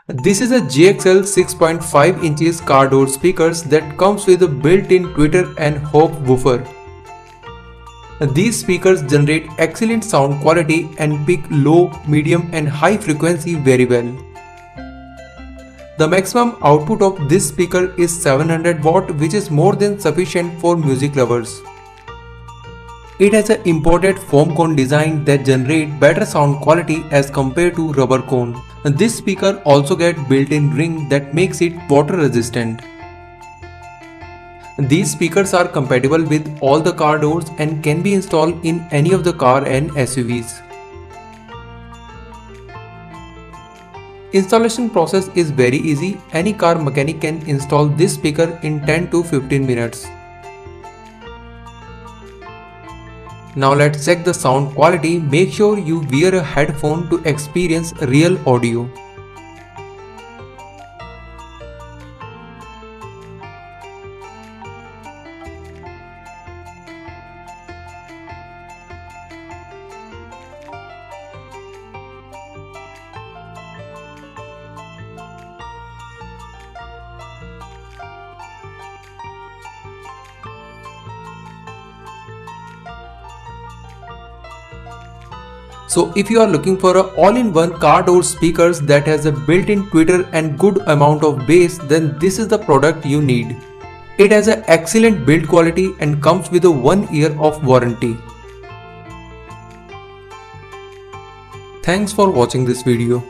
This is a JXL 6.5 inches car door speakers that comes with a built-in tweeter and hob woofer. These speakers generate excellent sound quality and pick low, medium and high frequency very well. The maximum output of this speaker is 700 watt, which is more than sufficient for music lovers. It has an imported foam cone design that generates better sound quality as compared to rubber cone. This speaker also gets built-in ring that makes it water resistant. These speakers are compatible with all the car doors and can be installed in any of the car and SUVs. Installation process is very easy. Any car mechanic can install this speaker in 10 to 15 minutes. Now let's check the sound quality. Make sure you wear a headphone to experience real audio. So if you are looking for an all-in-one car door speakers that has a built-in tweeter and good amount of bass, then this is the product you need. It has an excellent build quality and comes with a 1 year of warranty. Thanks for watching this video.